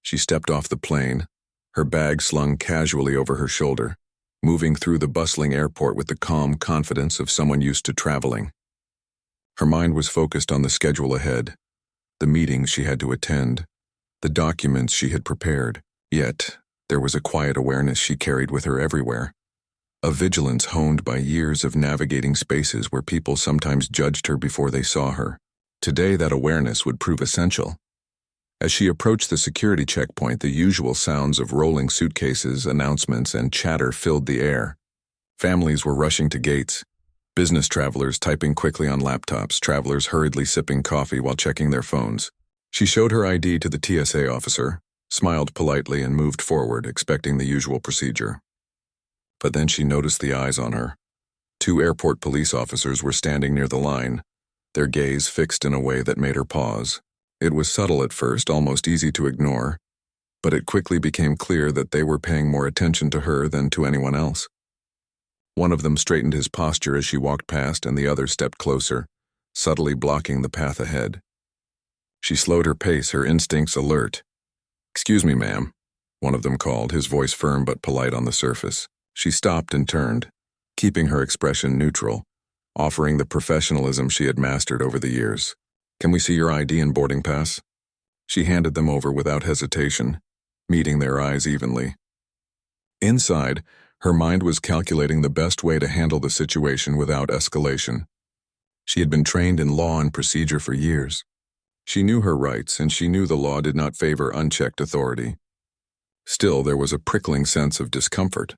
She stepped off the plane, her bag slung casually over her shoulder, moving through the bustling airport with the calm confidence of someone used to traveling. Her mind was focused on the schedule ahead, the meetings she had to attend, the documents she had prepared. Yet, there was a quiet awareness she carried with her everywhere, a vigilance honed by years of navigating spaces where people sometimes judged her before they saw her. Today, that awareness would prove essential. As she approached the security checkpoint, the usual sounds of rolling suitcases, announcements, and chatter filled the air. Families were rushing to gates, business travelers typing quickly on laptops, travelers hurriedly sipping coffee while checking their phones. She showed her ID to the TSA officer, smiled politely, and moved forward, expecting the usual procedure. But then she noticed the eyes on her. 2 airport police officers were standing near the line, their gaze fixed in a way that made her pause. It was subtle at first, almost easy to ignore, but it quickly became clear that they were paying more attention to her than to anyone else. One of them straightened his posture as she walked past, and the other stepped closer, subtly blocking the path ahead. She slowed her pace, her instincts alert. "Excuse me, ma'am," one of them called, his voice firm but polite on the surface. She stopped and turned, keeping her expression neutral, offering the professionalism she had mastered over the years. "Can we see your ID and boarding pass?" She handed them over without hesitation, meeting their eyes evenly. Inside, her mind was calculating the best way to handle the situation without escalation. She had been trained in law and procedure for years. She knew her rights, and she knew the law did not favor unchecked authority. Still, there was a prickling sense of discomfort.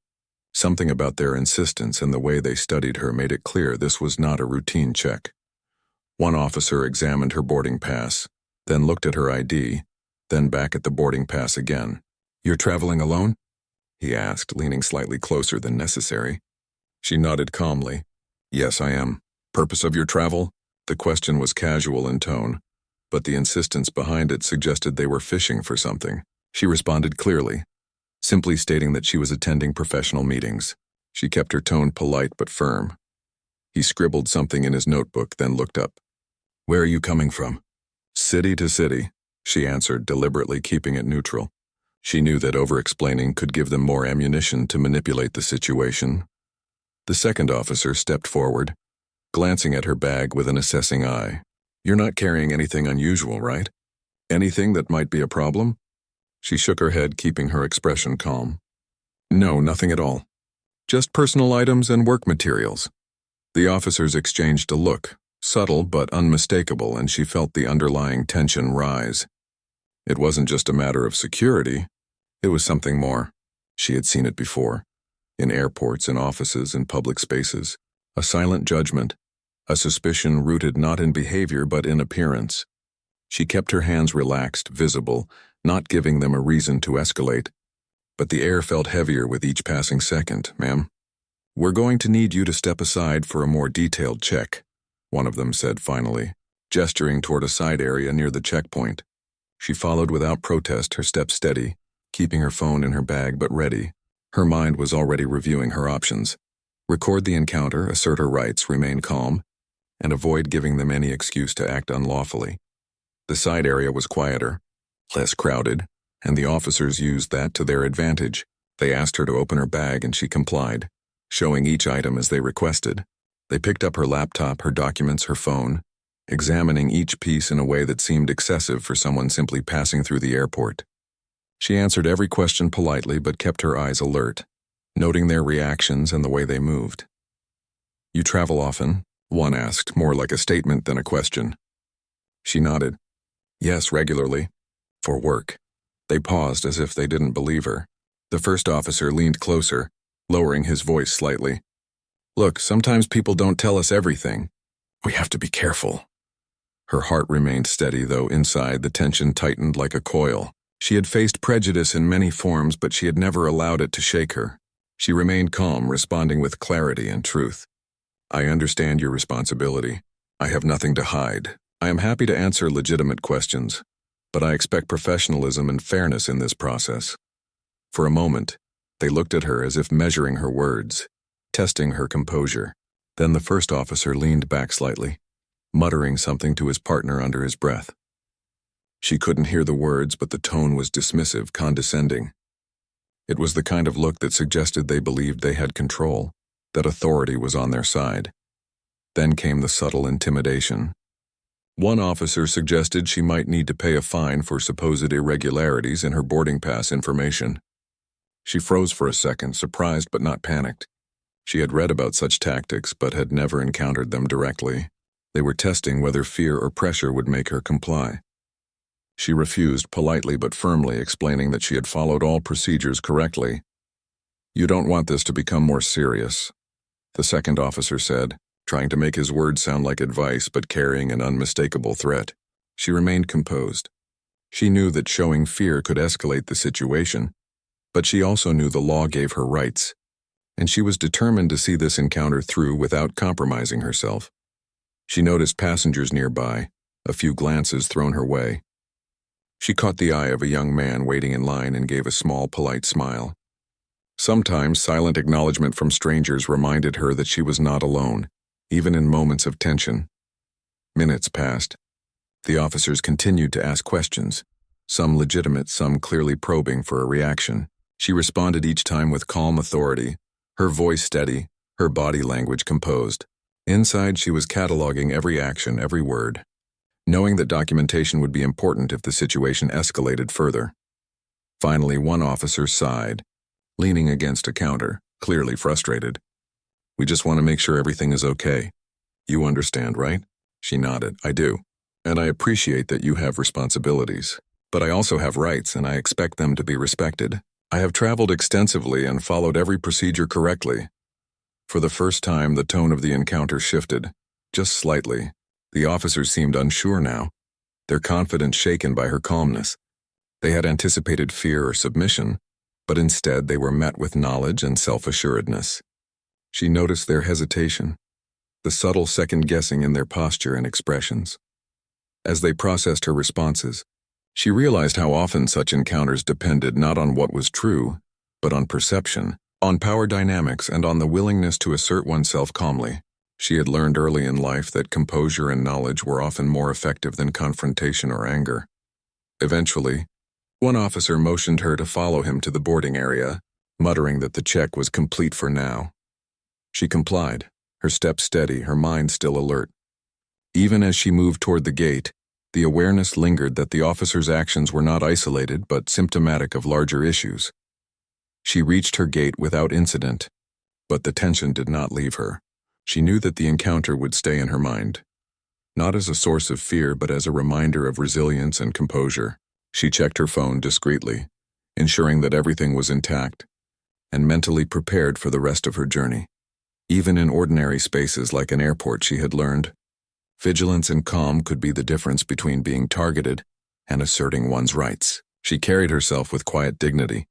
Something about their insistence and the way they studied her made it clear this was not a routine check. One officer examined her boarding pass, then looked at her ID, then back at the boarding pass again. "You're traveling alone?" he asked, leaning slightly closer than necessary. She nodded calmly. "Yes, I am." "Purpose of your travel?" The question was casual in tone, but the insistence behind it suggested they were fishing for something. She responded clearly, simply stating that she was attending professional meetings. She kept her tone polite but firm. He scribbled something in his notebook, then looked up. "Where are you coming from?" "City to city," she answered, deliberately keeping it neutral. She knew that over-explaining could give them more ammunition to manipulate the situation. The second officer stepped forward, glancing at her bag with an assessing eye. "You're not carrying anything unusual, right? Anything that might be a problem?" She shook her head, keeping her expression calm. "No, nothing at all. Just personal items and work materials." The officers exchanged a look, subtle but unmistakable, and she felt the underlying tension rise. It wasn't just a matter of security, it was something more. She had seen it before, in airports, in offices, in public spaces. A silent judgment, a suspicion rooted not in behavior but in appearance. She kept her hands relaxed, visible, not giving them a reason to escalate. But the air felt heavier with each passing second. "Ma'am, we're going to need you to step aside for a more detailed check," one of them said finally, gesturing toward a side area near the checkpoint. She followed without protest, her steps steady, keeping her phone in her bag but ready. Her mind was already reviewing her options. Record the encounter, assert her rights, remain calm, and avoid giving them any excuse to act unlawfully. The side area was quieter, less crowded, and the officers used that to their advantage. They asked her to open her bag and she complied, showing each item as they requested. They picked up her laptop, her documents, her phone, examining each piece in a way that seemed excessive for someone simply passing through the airport. She answered every question politely but kept her eyes alert, noting their reactions and the way they moved. "You travel often?" one asked, more like a statement than a question. She nodded. "Yes, regularly. For work." They paused as if they didn't believe her. The first officer leaned closer, lowering his voice slightly. "Look, sometimes people don't tell us everything. We have to be careful." Her heart remained steady, though inside the tension tightened like a coil. She had faced prejudice in many forms, but she had never allowed it to shake her. She remained calm, responding with clarity and truth. "I understand your responsibility. I have nothing to hide. I am happy to answer legitimate questions, but I expect professionalism and fairness in this process." For a moment, they looked at her as if measuring her words, testing her composure. Then the first officer leaned back slightly, muttering something to his partner under his breath. She couldn't hear the words, but the tone was dismissive, condescending. It was the kind of look that suggested they believed they had control, that authority was on their side. Then came the subtle intimidation. One officer suggested she might need to pay a fine for supposed irregularities in her boarding pass information. She froze for a second, surprised but not panicked. She had read about such tactics but had never encountered them directly. They were testing whether fear or pressure would make her comply. She refused politely but firmly, explaining that she had followed all procedures correctly. "You don't want this to become more serious," the second officer said, trying to make his words sound like advice but carrying an unmistakable threat. She remained composed. She knew that showing fear could escalate the situation, but she also knew the law gave her rights, and she was determined to see this encounter through without compromising herself. She noticed passengers nearby, a few glances thrown her way. She caught the eye of a young man waiting in line and gave a small, polite smile. Sometimes silent acknowledgement from strangers reminded her that she was not alone, even in moments of tension. Minutes passed. The officers continued to ask questions, some legitimate, some clearly probing for a reaction. She responded each time with calm authority, her voice steady, her body language composed. Inside, she was cataloging every action, every word, knowing that documentation would be important if the situation escalated further. Finally, one officer sighed, leaning against a counter, clearly frustrated. "We just want to make sure everything is okay. You understand, right?" She nodded. "I do. And I appreciate that you have responsibilities. But I also have rights, and I expect them to be respected. I have traveled extensively and followed every procedure correctly." For the first time, the tone of the encounter shifted, just slightly. The officers seemed unsure now, their confidence shaken by her calmness. They had anticipated fear or submission, but instead they were met with knowledge and self-assuredness. She noticed their hesitation, the subtle second-guessing in their posture and expressions. As they processed her responses, she realized how often such encounters depended not on what was true, but on perception, on power dynamics, and on the willingness to assert oneself calmly. She had learned early in life that composure and knowledge were often more effective than confrontation or anger. Eventually, one officer motioned her to follow him to the boarding area, muttering that the check was complete for now. She complied, her steps steady, her mind still alert. Even as she moved toward the gate, the awareness lingered that the officer's actions were not isolated but symptomatic of larger issues. She reached her gate without incident, but the tension did not leave her. She knew that the encounter would stay in her mind, not as a source of fear but as a reminder of resilience and composure. She checked her phone discreetly, ensuring that everything was intact, and mentally prepared for the rest of her journey. Even in ordinary spaces like an airport, she had learned, vigilance and calm could be the difference between being targeted and asserting one's rights. She carried herself with quiet dignity,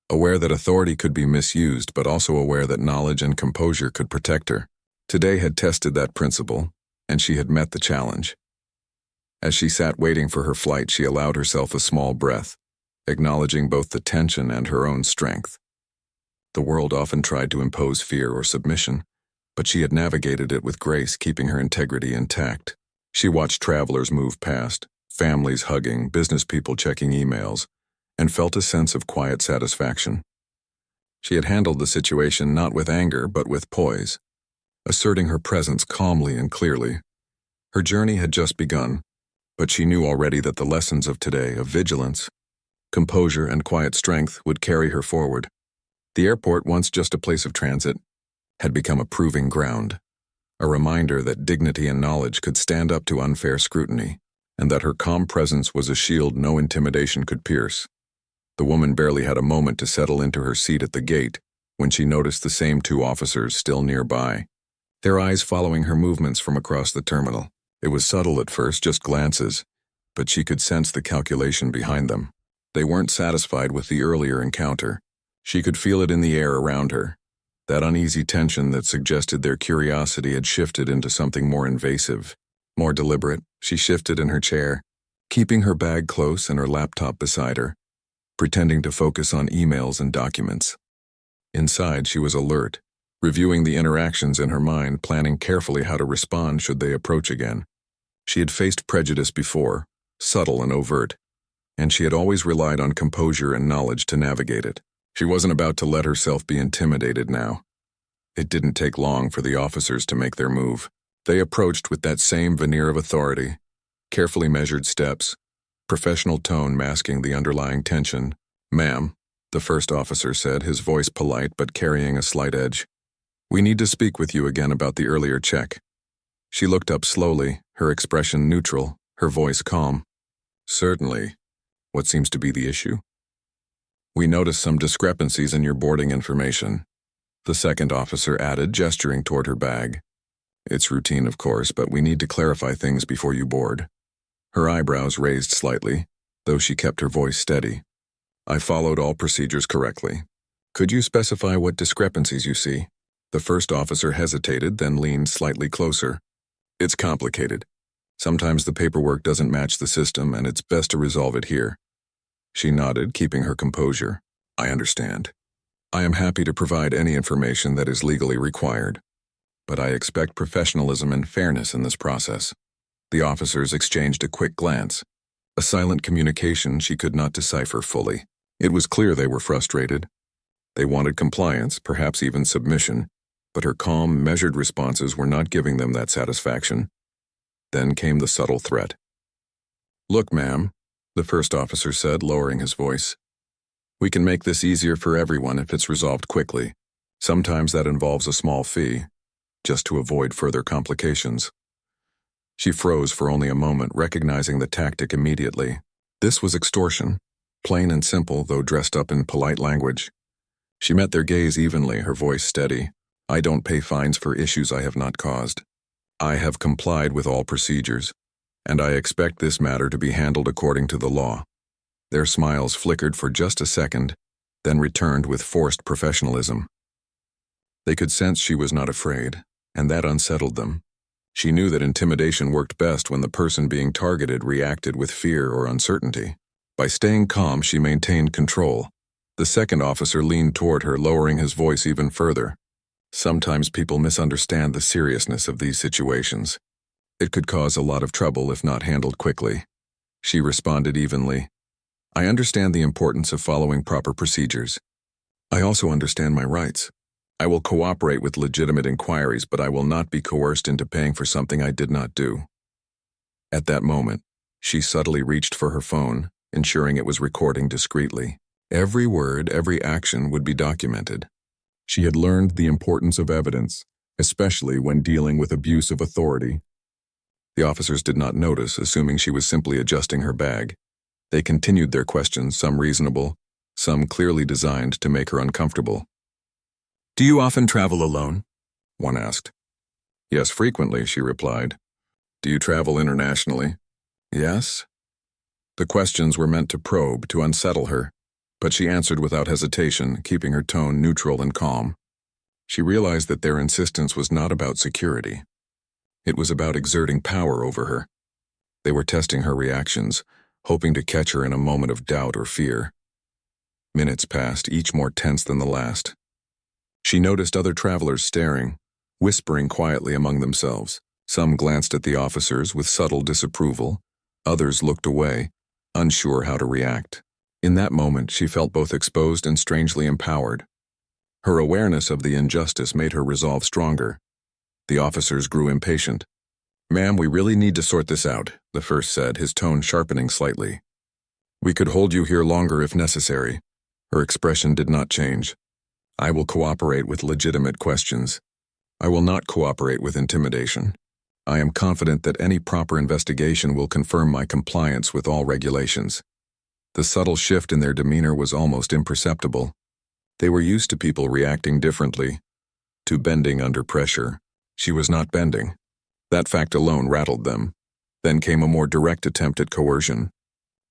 aware that authority could be misused but also aware that knowledge and composure could protect her. Today had tested that principle, and she had met the challenge. As she sat waiting for her flight, she allowed herself a small breath, acknowledging both the tension and her own strength. The world often tried to impose fear or submission, but she had navigated it with grace, keeping her integrity intact. She watched travelers move past, families hugging, business people checking emails, and felt a sense of quiet satisfaction. She had handled the situation not with anger but with poise, asserting her presence calmly and clearly. Her journey had just begun, but she knew already that the lessons of today, of vigilance, composure, and quiet strength, would carry her forward. The airport, once just a place of transit, had become a proving ground, a reminder that dignity and knowledge could stand up to unfair scrutiny, and that her calm presence was a shield no intimidation could pierce. The woman barely had a moment to settle into her seat at the gate when she noticed the same two officers still nearby, their eyes following her movements from across the terminal. It was subtle at first, just glances, but she could sense the calculation behind them. They weren't satisfied with the earlier encounter. She could feel it in the air around her, that uneasy tension that suggested their curiosity had shifted into something more invasive, more deliberate. She shifted in her chair, keeping her bag close and her laptop beside her, pretending to focus on emails and documents. Inside, she was alert, reviewing the interactions in her mind, planning carefully how to respond should they approach again. She had faced prejudice before, subtle and overt, and she had always relied on composure and knowledge to navigate it. She wasn't about to let herself be intimidated now. It didn't take long for the officers to make their move. They approached with that same veneer of authority, carefully measured steps, professional tone masking the underlying tension. "Ma'am," the first officer said, his voice polite but carrying a slight edge. "We need to speak with you again about the earlier check." She looked up slowly, her expression neutral, her voice calm. "Certainly. What seems to be the issue?" "We noticed some discrepancies in your boarding information," the second officer added, gesturing toward her bag. "It's routine, of course, but we need to clarify things before you board." Her eyebrows raised slightly, though she kept her voice steady. "I followed all procedures correctly. Could you specify what discrepancies you see?" The first officer hesitated, then leaned slightly closer. "It's complicated. Sometimes the paperwork doesn't match the system, and it's best to resolve it here." She nodded, keeping her composure. "I understand. I am happy to provide any information that is legally required. But I expect professionalism and fairness in this process." The officers exchanged a quick glance, a silent communication she could not decipher fully. It was clear they were frustrated. They wanted compliance, perhaps even submission, but her calm, measured responses were not giving them that satisfaction. Then came the subtle threat. "Look, ma'am," the first officer said, lowering his voice. "We can make this easier for everyone if it's resolved quickly. Sometimes that involves a small fee, just to avoid further complications." She froze for only a moment, recognizing the tactic immediately. This was extortion, plain and simple, though dressed up in polite language. She met their gaze evenly, her voice steady. "I don't pay fines for issues I have not caused. I have complied with all procedures, and I expect this matter to be handled according to the law." Their smiles flickered for just a second, then returned with forced professionalism. They could sense she was not afraid, and that unsettled them. She knew that intimidation worked best when the person being targeted reacted with fear or uncertainty. By staying calm, she maintained control. The second officer leaned toward her, lowering his voice even further. "Sometimes people misunderstand the seriousness of these situations. It could cause a lot of trouble if not handled quickly." She responded evenly. "I understand the importance of following proper procedures. I also understand my rights. I will cooperate with legitimate inquiries, but I will not be coerced into paying for something I did not do." At that moment, she subtly reached for her phone, ensuring it was recording discreetly. Every word, every action would be documented. She had learned the importance of evidence, especially when dealing with abuse of authority. The officers did not notice, assuming she was simply adjusting her bag. They continued their questions, some reasonable, some clearly designed to make her uncomfortable. "Do you often travel alone?" one asked. "Yes, frequently," she replied. "Do you travel internationally?" "Yes." The questions were meant to probe, to unsettle her, but she answered without hesitation, keeping her tone neutral and calm. She realized that their insistence was not about security. It was about exerting power over her. They were testing her reactions, hoping to catch her in a moment of doubt or fear. Minutes passed, each more tense than the last. She noticed other travelers staring, whispering quietly among themselves. Some glanced at the officers with subtle disapproval. Others looked away, unsure how to react. In that moment, she felt both exposed and strangely empowered. Her awareness of the injustice made her resolve stronger. The officers grew impatient. "Ma'am, we really need to sort this out," the first said, his tone sharpening slightly. "We could hold you here longer if necessary." Her expression did not change. "I will cooperate with legitimate questions. I will not cooperate with intimidation. I am confident that any proper investigation will confirm my compliance with all regulations." The subtle shift in their demeanor was almost imperceptible. They were used to people reacting differently, to bending under pressure. She was not bending. That fact alone rattled them. Then came a more direct attempt at coercion.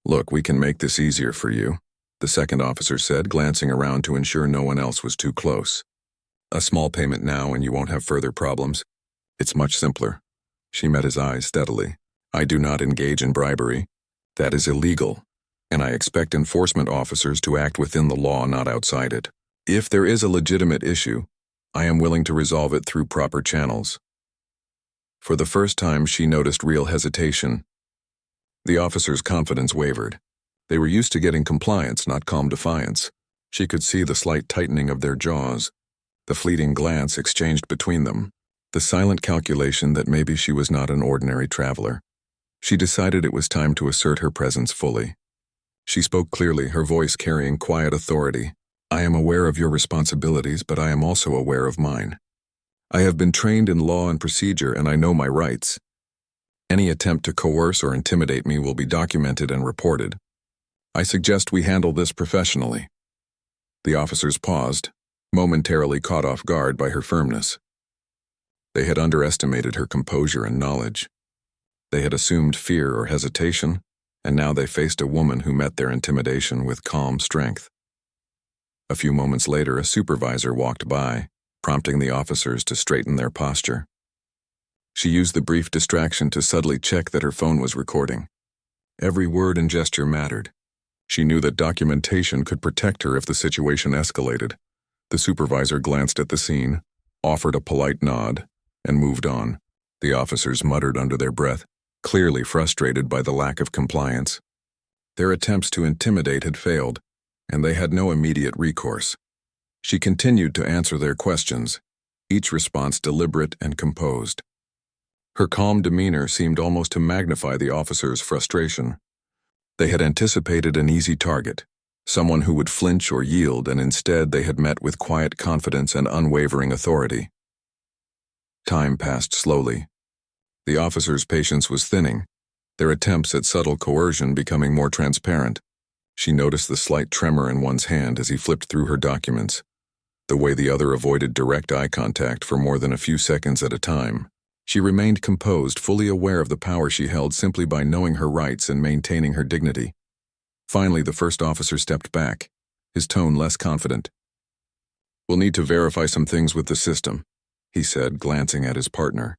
"Look, we can make this easier for you," the second officer said, glancing around to ensure no one else was too close. "A small payment now and you won't have further problems. It's much simpler." She met his eyes steadily. "I do not engage in bribery. That is illegal, and I expect enforcement officers to act within the law, not outside it. If there is a legitimate issue, I am willing to resolve it through proper channels." For the first time, she noticed real hesitation. The officer's confidence wavered. They were used to getting compliance, not calm defiance. She could see the slight tightening of their jaws, the fleeting glance exchanged between them, the silent calculation that maybe she was not an ordinary traveler. She decided it was time to assert her presence fully. She spoke clearly, her voice carrying quiet authority. "I am aware of your responsibilities, but I am also aware of mine. I have been trained in law and procedure, and I know my rights. Any attempt to coerce or intimidate me will be documented and reported. I suggest we handle this professionally." The officers paused, momentarily caught off guard by her firmness. They had underestimated her composure and knowledge. They had assumed fear or hesitation, and now they faced a woman who met their intimidation with calm strength. A few moments later, a supervisor walked by, prompting the officers to straighten their posture. She used the brief distraction to subtly check that her phone was recording. Every word and gesture mattered. She knew that documentation could protect her if the situation escalated. The supervisor glanced at the scene, offered a polite nod, and moved on. The officers muttered under their breath, clearly frustrated by the lack of compliance. Their attempts to intimidate had failed, and they had no immediate recourse. She continued to answer their questions, each response deliberate and composed. Her calm demeanor seemed almost to magnify the officers' frustration. They had anticipated an easy target, someone who would flinch or yield, and instead they had met with quiet confidence and unwavering authority. Time passed slowly. The officers' patience was thinning, their attempts at subtle coercion becoming more transparent. She noticed the slight tremor in one's hand as he flipped through her documents, the way the other avoided direct eye contact for more than a few seconds at a time. She remained composed, fully aware of the power she held simply by knowing her rights and maintaining her dignity. Finally, the first officer stepped back, his tone less confident. "We'll need to verify some things with the system," he said, glancing at his partner.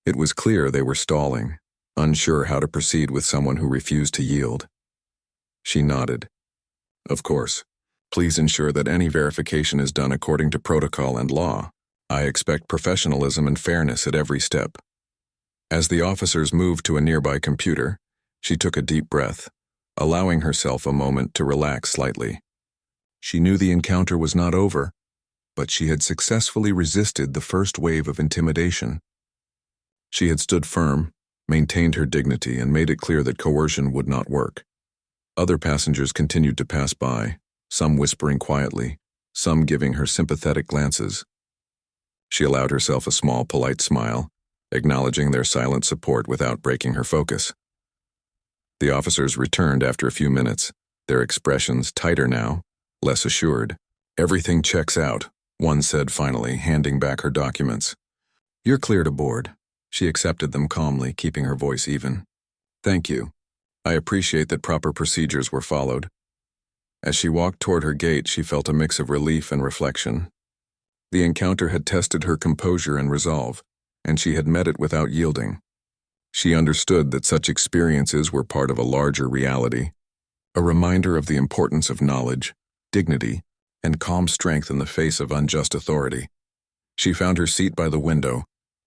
It was clear they were stalling, unsure how to proceed with someone who refused to yield. She nodded. "Of course. Please ensure that any verification is done according to protocol and law. I expect professionalism and fairness at every step." As the officers moved to a nearby computer, she took a deep breath, allowing herself a moment to relax slightly. She knew the encounter was not over, but she had successfully resisted the first wave of intimidation. She had stood firm, maintained her dignity, and made it clear that coercion would not work. Other passengers continued to pass by, some whispering quietly, some giving her sympathetic glances. She allowed herself a small, polite smile, acknowledging their silent support without breaking her focus. The officers returned after a few minutes, their expressions tighter now, less assured. "Everything checks out," one said finally, handing back her documents. "You're cleared aboard." She accepted them calmly, keeping her voice even. "Thank you. I appreciate that proper procedures were followed." As she walked toward her gate, she felt a mix of relief and reflection. The encounter had tested her composure and resolve, and she had met it without yielding. She understood that such experiences were part of a larger reality, a reminder of the importance of knowledge, dignity, and calm strength in the face of unjust authority. She found her seat by the window,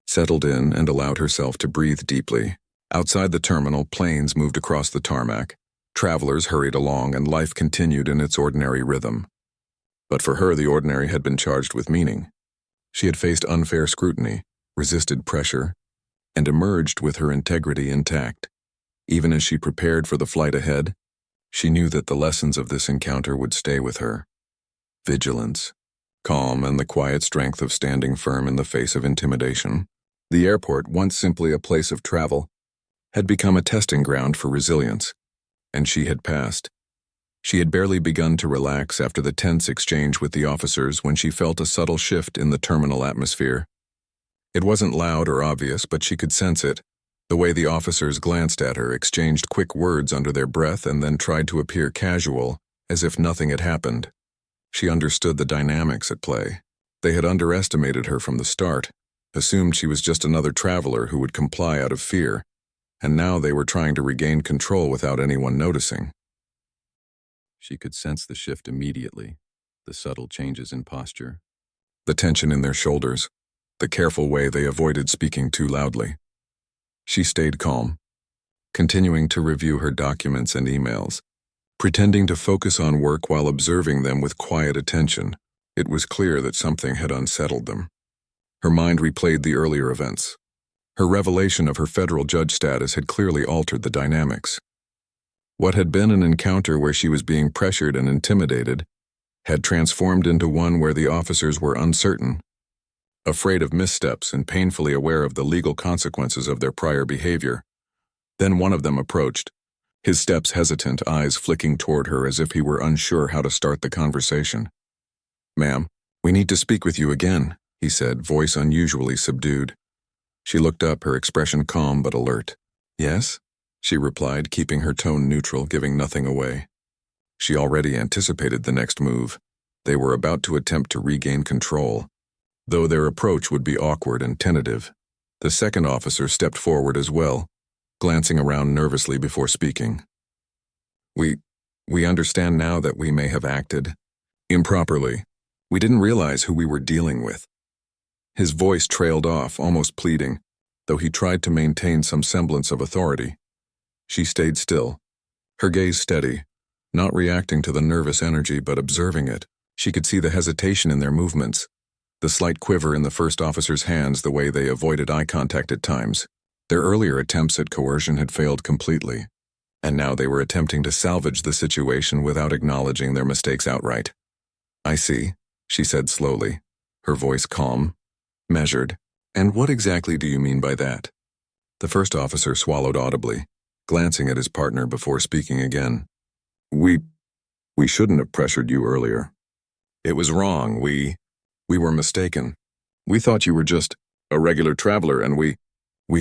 settled in, and allowed herself to breathe deeply. Outside the terminal, planes moved across the tarmac. Travelers hurried along, and life continued in its ordinary rhythm. But for her, the ordinary had been charged with meaning. She had faced unfair scrutiny, resisted pressure, and emerged with her integrity intact. Even as she prepared for the flight ahead, she knew that the lessons of this encounter would stay with her. Vigilance, calm, and the quiet strength of standing firm in the face of intimidation. The airport, once simply a place of travel, had become a testing ground for resilience, and she had passed. She had barely begun to relax after the tense exchange with the officers when she felt a subtle shift in the terminal atmosphere. It wasn't loud or obvious, but she could sense it. The way the officers glanced at her, exchanged quick words under their breath, and then tried to appear casual, as if nothing had happened. She understood the dynamics at play. They had underestimated her from the start, assumed she was just another traveler who would comply out of fear, and now they were trying to regain control without anyone noticing. She could sense the shift immediately, the subtle changes in posture, the tension in their shoulders, the careful way they avoided speaking too loudly. She stayed calm, continuing to review her documents and emails, pretending to focus on work while observing them with quiet attention. It was clear that something had unsettled them. Her mind replayed the earlier events. Her revelation of her federal judge status had clearly altered the dynamics. What had been an encounter where she was being pressured and intimidated had transformed into one where the officers were uncertain, afraid of missteps and painfully aware of the legal consequences of their prior behavior. Then one of them approached, his steps hesitant, eyes flicking toward her as if he were unsure how to start the conversation. "Ma'am, we need to speak with you again," he said, voice unusually subdued. She looked up, her expression calm but alert. "Yes?" she replied, keeping her tone neutral, giving nothing away. She already anticipated the next move. They were about to attempt to regain control. Though their approach would be awkward and tentative, the second officer stepped forward as well, glancing around nervously before speaking. We understand now that we may have acted improperly. We didn't realize who we were dealing with." His voice trailed off, almost pleading, though he tried to maintain some semblance of authority. She stayed still, her gaze steady, not reacting to the nervous energy but observing it. She could see the hesitation in their movements, the slight quiver in the first officer's hands, the way they avoided eye contact at times. Their earlier attempts at coercion had failed completely, and now they were attempting to salvage the situation without acknowledging their mistakes outright. "I see," she said slowly, her voice calm, measured. "And what exactly do you mean by that?" The first officer swallowed audibly, glancing at his partner before speaking again. We shouldn't have pressured you earlier. It was wrong. We were mistaken. We thought you were just a regular traveler, and we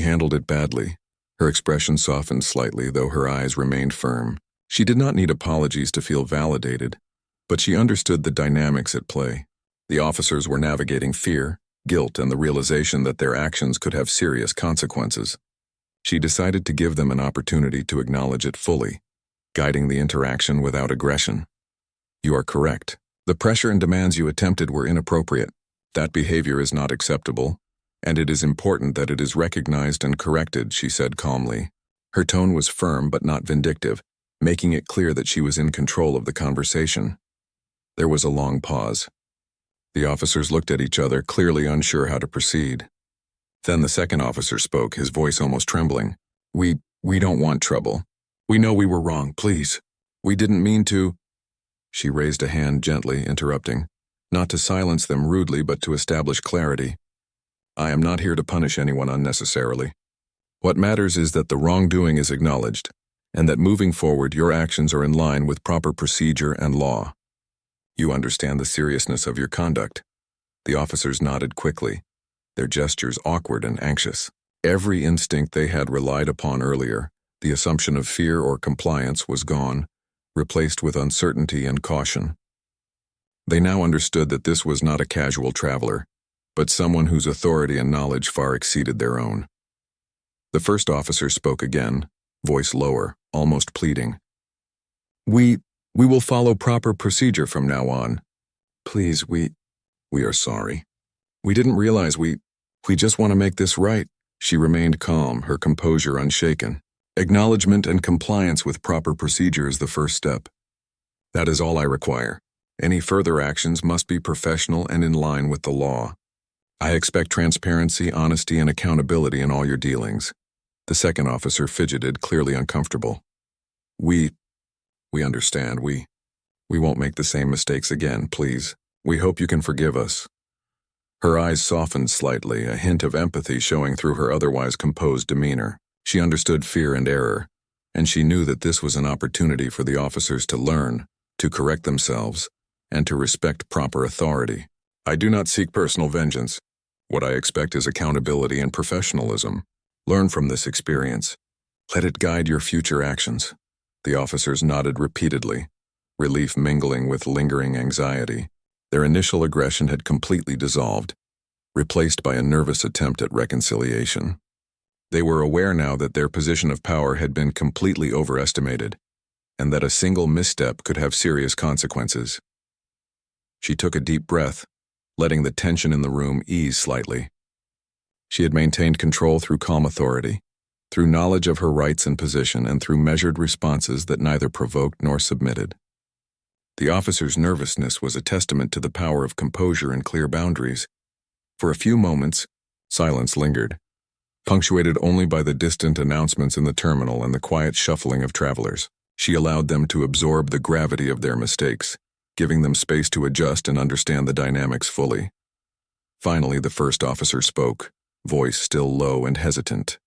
handled it badly." Her expression softened slightly, though her eyes remained firm. She did not need apologies to feel validated, but she understood the dynamics at play. The officers were navigating fear, guilt, and the realization that their actions could have serious consequences. She decided to give them an opportunity to acknowledge it fully, guiding the interaction without aggression. "You are correct. The pressure and demands you attempted were inappropriate. That behavior is not acceptable, and it is important that it is recognized and corrected," she said calmly. Her tone was firm but not vindictive, making it clear that she was in control of the conversation. There was a long pause. The officers looked at each other, clearly unsure how to proceed. Then the second officer spoke, his voice almost trembling. We don't want trouble. We know we were wrong, please. We didn't mean to." She raised a hand gently, interrupting, not to silence them rudely but to establish clarity. "I am not here to punish anyone unnecessarily. What matters is that the wrongdoing is acknowledged, and that moving forward your actions are in line with proper procedure and law. You understand the seriousness of your conduct." The officers nodded quickly, their gestures awkward and anxious. Every instinct they had relied upon earlier, the assumption of fear or compliance, was gone, replaced with uncertainty and caution. They now understood that this was not a casual traveler, but someone whose authority and knowledge far exceeded their own. The first officer spoke again, voice lower, almost pleading. We will follow proper procedure from now on. Please, we are sorry. We didn't realize we just want to make this right." She remained calm, her composure unshaken. "Acknowledgement and compliance with proper procedure is the first step. That is all I require. Any further actions must be professional and in line with the law. I expect transparency, honesty, and accountability in all your dealings." The second officer fidgeted, clearly uncomfortable. We understand. We won't make the same mistakes again, please. We hope you can forgive us." Her eyes softened slightly, a hint of empathy showing through her otherwise composed demeanor. She understood fear and error, and she knew that this was an opportunity for the officers to learn, to correct themselves, and to respect proper authority. "I do not seek personal vengeance. What I expect is accountability and professionalism. Learn from this experience. Let it guide your future actions." The officers nodded repeatedly, relief mingling with lingering anxiety. Their initial aggression had completely dissolved, replaced by a nervous attempt at reconciliation. They were aware now that their position of power had been completely overestimated, and that a single misstep could have serious consequences. She took a deep breath, letting the tension in the room ease slightly. She had maintained control through calm authority, through knowledge of her rights and position and through measured responses that neither provoked nor submitted. The officer's nervousness was a testament to the power of composure and clear boundaries. For a few moments, silence lingered, punctuated only by the distant announcements in the terminal and the quiet shuffling of travelers. She allowed them to absorb the gravity of their mistakes, giving them space to adjust and understand the dynamics fully. Finally, the first officer spoke, voice still low and hesitant.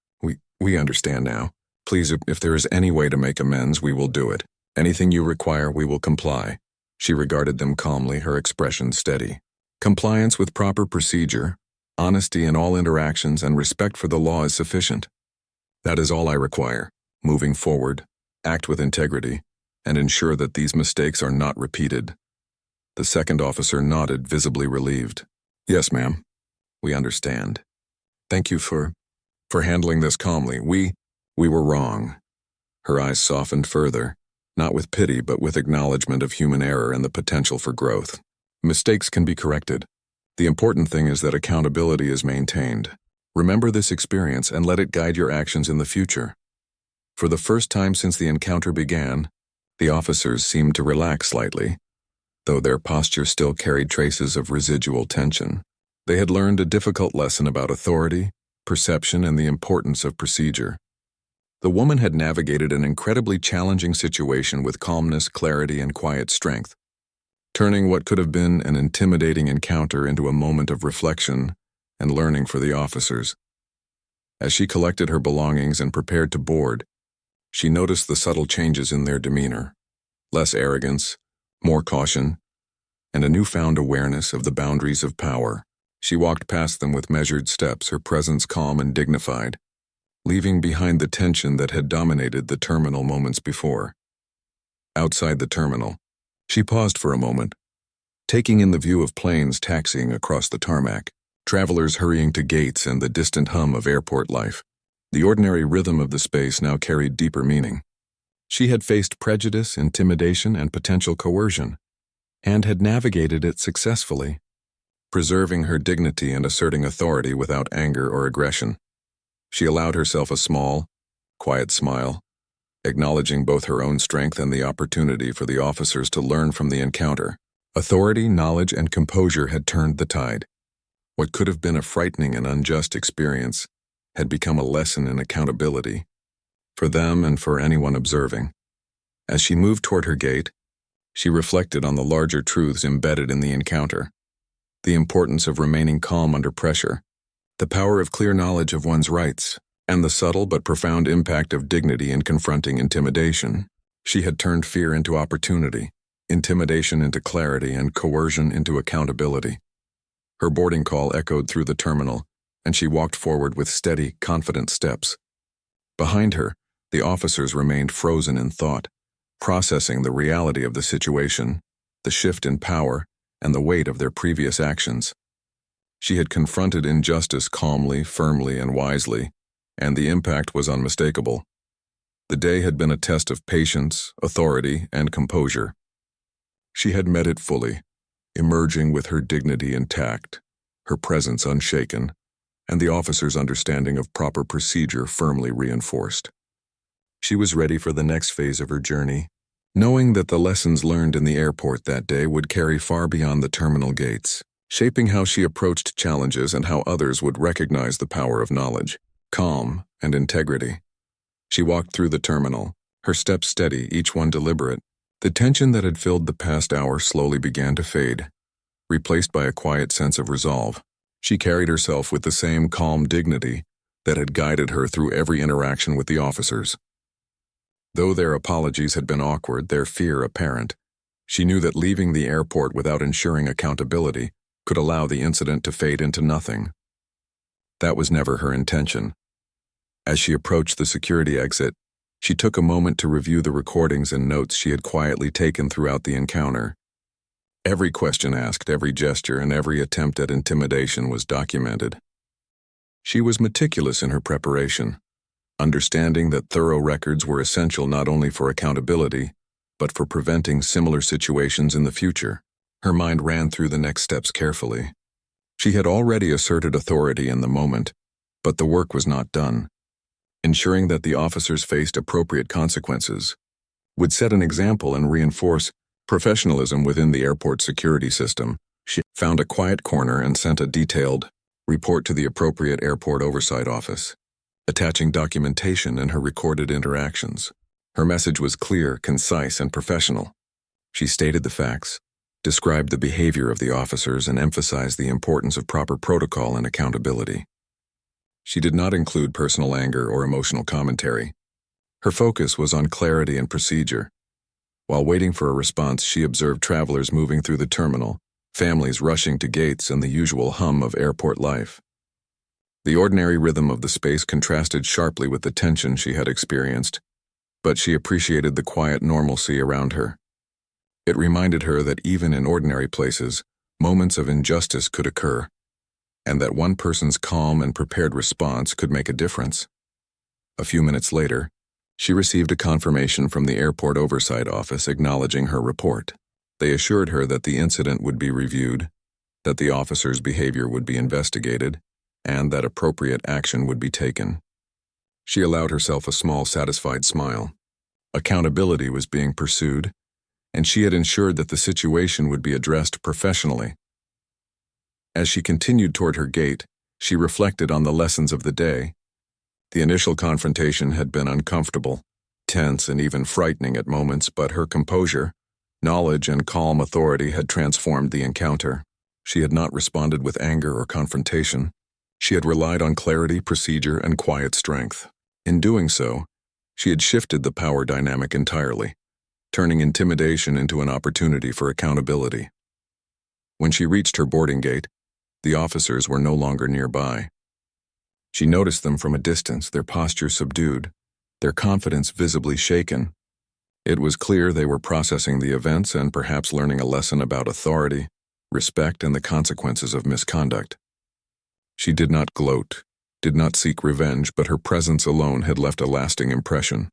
We understand now. Please, if there is any way to make amends, we will do it. Anything you require, we will comply. She regarded them calmly, her expression steady. Compliance with proper procedure, honesty in all interactions, and respect for the law is sufficient. That is all I require. Moving forward, act with integrity, and ensure that these mistakes are not repeated. The second officer nodded, visibly relieved. Yes, ma'am. We understand. Thank you for handling this calmly. We were wrong. Her eyes softened further, not with pity but with acknowledgement of human error and the potential for growth. Mistakes can be corrected. The important thing is that accountability is maintained. Remember this experience and let it guide your actions in the future. For the first time since the encounter began, the officers seemed to relax slightly, though their posture still carried traces of residual tension. They had learned a difficult lesson about authority, perception, and the importance of procedure. The woman had navigated an incredibly challenging situation with calmness, clarity, and quiet strength, turning what could have been an intimidating encounter into a moment of reflection and learning for the officers. As she collected her belongings and prepared to board, she noticed the subtle changes in their demeanor. Less arrogance, more caution, and a newfound awareness of the boundaries of power. She walked past them with measured steps, her presence calm and dignified, leaving behind the tension that had dominated the terminal moments before. Outside the terminal, she paused for a moment, taking in the view of planes taxiing across the tarmac, travelers hurrying to gates, and the distant hum of airport life. The ordinary rhythm of the space now carried deeper meaning. She had faced prejudice, intimidation, and potential coercion, and had navigated it successfully, preserving her dignity and asserting authority without anger or aggression. She allowed herself a small, quiet smile, acknowledging both her own strength and the opportunity for the officers to learn from the encounter. Authority, knowledge, and composure had turned the tide. What could have been a frightening and unjust experience had become a lesson in accountability, for them and for anyone observing. As she moved toward her gate, she reflected on the larger truths embedded in the encounter. The importance of remaining calm under pressure, the power of clear knowledge of one's rights, and the subtle but profound impact of dignity in confronting intimidation. She had turned fear into opportunity, intimidation into clarity, and coercion into accountability. Her boarding call echoed through the terminal, and she walked forward with steady, confident steps. Behind her, the officers remained frozen in thought, processing the reality of the situation, the shift in power, and the weight of their previous actions. She had confronted injustice calmly, firmly, and wisely, and the impact was unmistakable. The day had been a test of patience, authority, and composure. She had met it fully, emerging with her dignity intact, her presence unshaken, and the officer's understanding of proper procedure firmly reinforced. She was ready for the next phase of her journey, knowing that the lessons learned in the airport that day would carry far beyond the terminal gates, shaping how she approached challenges and how others would recognize the power of knowledge, calm, and integrity. She walked through the terminal, her steps steady, each one deliberate. The tension that had filled the past hour slowly began to fade, replaced by a quiet sense of resolve. She carried herself with the same calm dignity that had guided her through every interaction with the officers. Though their apologies had been awkward, their fear apparent, she knew that leaving the airport without ensuring accountability could allow the incident to fade into nothing. That was never her intention. As she approached the security exit, she took a moment to review the recordings and notes she had quietly taken throughout the encounter. Every question asked, every gesture, and every attempt at intimidation was documented. She was meticulous in her preparation, understanding that thorough records were essential not only for accountability, but for preventing similar situations in the future. Her mind ran through the next steps carefully. She had already asserted authority in the moment, but the work was not done. ensuring that the officers faced appropriate consequences, would set an example and reinforce professionalism within the airport security system. She found a quiet corner and sent a detailed report to the appropriate airport oversight office, attaching documentation and her recorded interactions. Her message was clear, concise, and professional. She stated the facts, described the behavior of the officers, and emphasized the importance of proper protocol and accountability. She did not include personal anger or emotional commentary. Her focus was on clarity and procedure. While waiting for a response, she observed travelers moving through the terminal, families rushing to gates, and the usual hum of airport life. The ordinary rhythm of the space contrasted sharply with the tension she had experienced, but she appreciated the quiet normalcy around her. It reminded her that even in ordinary places, moments of injustice could occur, and that one person's calm and prepared response could make a difference. A few minutes later, she received a confirmation from the airport oversight office acknowledging her report. They assured her that the incident would be reviewed, that the officer's behavior would be investigated, and that appropriate action would be taken. She allowed herself a small, satisfied smile. Accountability was being pursued, and she had ensured that the situation would be addressed professionally. As she continued toward her gate, she reflected on the lessons of the day. The initial confrontation had been uncomfortable, tense, and even frightening at moments, but her composure, knowledge, and calm authority had transformed the encounter. She had not responded with anger or confrontation. She had relied on clarity, procedure, and quiet strength. In doing so, she had shifted the power dynamic entirely, turning intimidation into an opportunity for accountability. When she reached her boarding gate, the officers were no longer nearby. She noticed them from a distance, their posture subdued, their confidence visibly shaken. It was clear they were processing the events and perhaps learning a lesson about authority, respect, and the consequences of misconduct. She did not gloat, did not seek revenge, but her presence alone had left a lasting impression.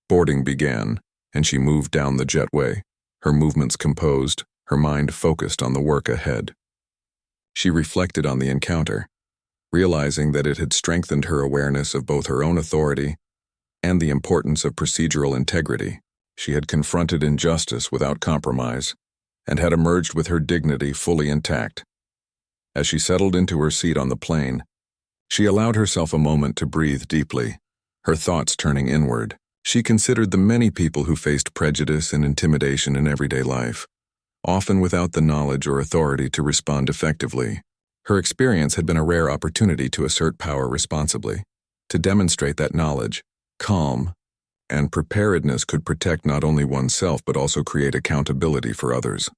Boarding began, and she moved down the jetway, her movements composed, her mind focused on the work ahead. She reflected on the encounter, realizing that it had strengthened her awareness of both her own authority and the importance of procedural integrity. She had confronted injustice without compromise and had emerged with her dignity fully intact. As she settled into her seat on the plane, she allowed herself a moment to breathe deeply, her thoughts turning inward. She considered the many people who faced prejudice and intimidation in everyday life, often without the knowledge or authority to respond effectively. Her experience had been a rare opportunity to assert power responsibly, to demonstrate that knowledge, calm, and preparedness could protect not only oneself but also create accountability for others.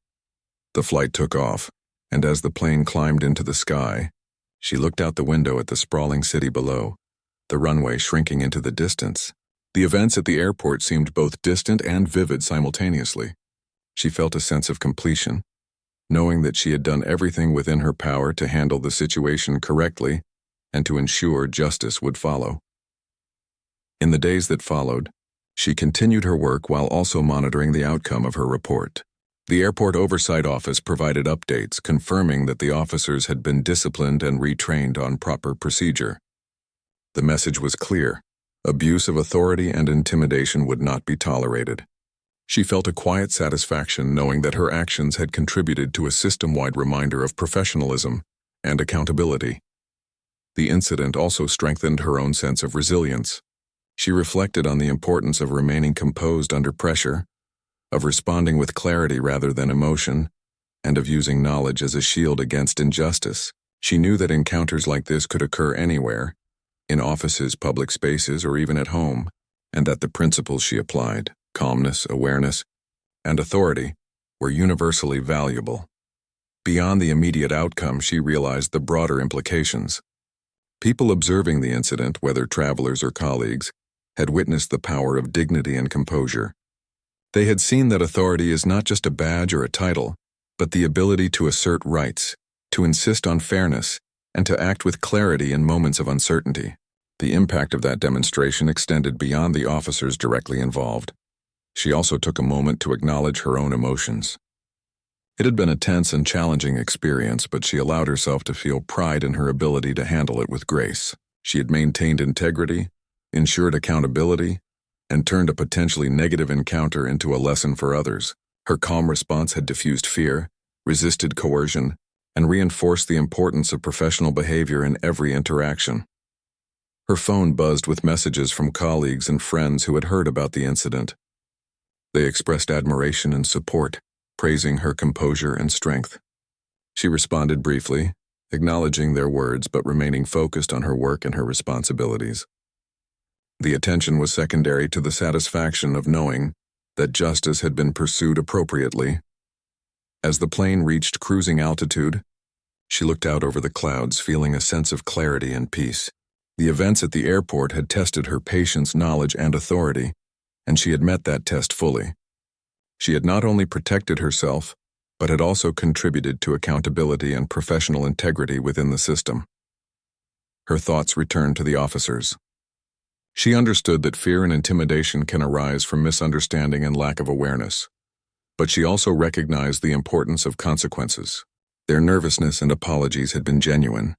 The flight took off, and as the plane climbed into the sky, she looked out the window at the sprawling city below, the runway shrinking into the distance. The events at the airport seemed both distant and vivid simultaneously. She felt a sense of completion, knowing that she had done everything within her power to handle the situation correctly and to ensure justice would follow. In the days that followed, she continued her work while also monitoring the outcome of her report. The airport oversight office provided updates confirming that the officers had been disciplined and retrained on proper procedure. The message was clear: abuse of authority and intimidation would not be tolerated. She felt a quiet satisfaction knowing that her actions had contributed to a system-wide reminder of professionalism and accountability. The incident also strengthened her own sense of resilience. She reflected on the importance of remaining composed under pressure, of responding with clarity rather than emotion, and of using knowledge as a shield against injustice. She knew that encounters like this could occur anywhere, in offices, public spaces, or even at home, and that the principles she applied, calmness, awareness, and authority, were universally valuable. Beyond the immediate outcome, she realized the broader implications. People observing the incident, whether travelers or colleagues, had witnessed the power of dignity and composure. They had seen that authority is not just a badge or a title, but the ability to assert rights, to insist on fairness, and to act with clarity in moments of uncertainty. The impact of that demonstration extended beyond the officers directly involved. She also took a moment to acknowledge her own emotions. It had been a tense and challenging experience, but she allowed herself to feel pride in her ability to handle it with grace. She had maintained integrity, ensured accountability, and turned a potentially negative encounter into a lesson for others. Her calm response had diffused fear, resisted coercion, and reinforced the importance of professional behavior in every interaction. Her phone buzzed with messages from colleagues and friends who had heard about the incident. They expressed admiration and support, praising her composure and strength. She responded briefly, acknowledging their words but remaining focused on her work and her responsibilities. The attention was secondary to the satisfaction of knowing that justice had been pursued appropriately. As the plane reached cruising altitude, she looked out over the clouds, feeling a sense of clarity and peace. The events at the airport had tested her patience, knowledge, and authority, and she had met that test fully. She had not only protected herself, but had also contributed to accountability and professional integrity within the system. Her thoughts returned to the officers. She understood that fear and intimidation can arise from misunderstanding and lack of awareness, but she also recognized the importance of consequences. Their nervousness and apologies had been genuine,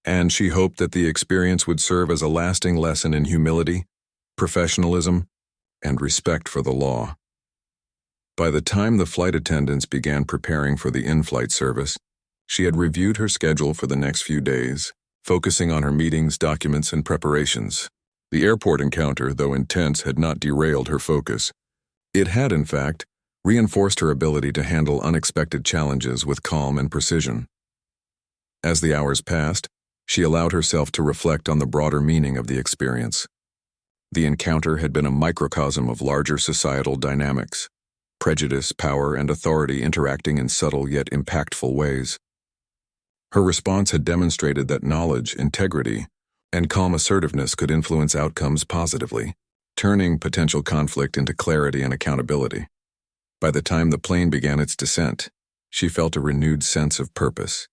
and she hoped that the experience would serve as a lasting lesson in humility, professionalism, and respect for the law. By the time the flight attendants began preparing for the in-flight service, she had reviewed her schedule for the next few days, focusing on her meetings, documents, and preparations. The airport encounter, though intense, had not derailed her focus. It had, in fact, reinforced her ability to handle unexpected challenges with calm and precision. As the hours passed, she allowed herself to reflect on the broader meaning of the experience. The encounter had been a microcosm of larger societal dynamics, prejudice, power, and authority interacting in subtle yet impactful ways. Her response had demonstrated that knowledge, integrity, and calm assertiveness could influence outcomes positively, turning potential conflict into clarity and accountability. By the time the plane began its descent, she felt a renewed sense of purpose.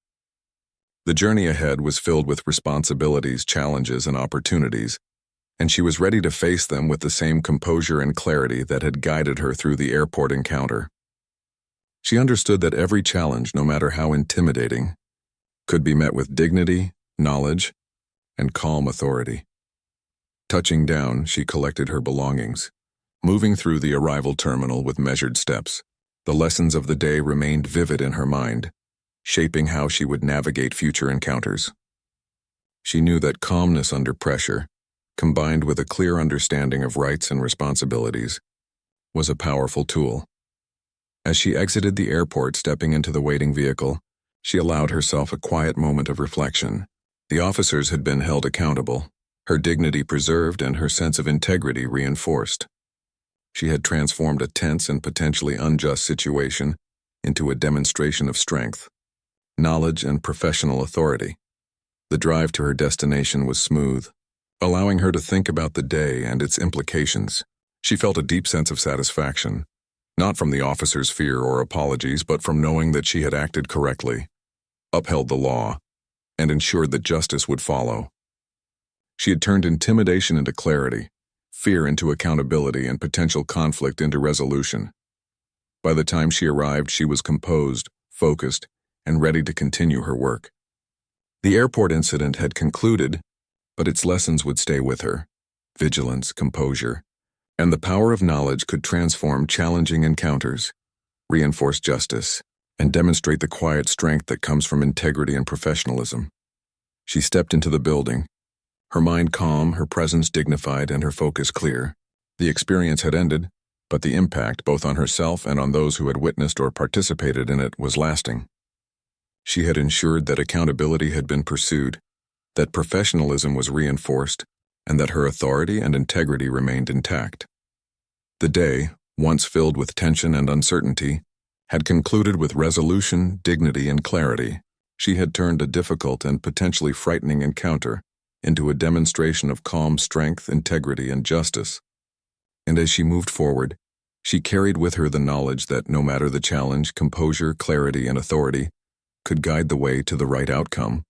The journey ahead was filled with responsibilities, challenges, and opportunities, and she was ready to face them with the same composure and clarity that had guided her through the airport encounter. She understood that every challenge, no matter how intimidating, could be met with dignity, knowledge, and calm authority. Touching down, she collected her belongings, moving through the arrival terminal with measured steps. The lessons of the day remained vivid in her mind, shaping how she would navigate future encounters. She knew that calmness under pressure, combined with a clear understanding of rights and responsibilities, was a powerful tool. As she exited the airport, stepping into the waiting vehicle, she allowed herself a quiet moment of reflection. The officers had been held accountable, her dignity preserved, and her sense of integrity reinforced. She had transformed a tense and potentially unjust situation into a demonstration of strength, knowledge, and professional authority. The drive to her destination was smooth, allowing her to think about the day and its implications. She felt a deep sense of satisfaction, not from the officer's fear or apologies, but from knowing that she had acted correctly, upheld the law, and ensured that justice would follow. She had turned intimidation into clarity, fear into accountability, and potential conflict into resolution. By the time she arrived, she was composed, focused, and ready to continue her work. The airport incident had concluded, but its lessons would stay with her. Vigilance, composure, and the power of knowledge could transform challenging encounters, reinforce justice, and demonstrate the quiet strength that comes from integrity and professionalism. She stepped into the building, her mind calm, her presence dignified, and her focus clear. The experience had ended, but the impact, both on herself and on those who had witnessed or participated in it, was lasting. She had ensured that accountability had been pursued, that professionalism was reinforced, and that her authority and integrity remained intact. The day, once filled with tension and uncertainty, had concluded with resolution, dignity, and clarity. She had turned a difficult and potentially frightening encounter into a demonstration of calm strength, integrity, and justice. And as she moved forward, she carried with her the knowledge that no matter the challenge, composure, clarity, and authority could guide the way to the right outcome.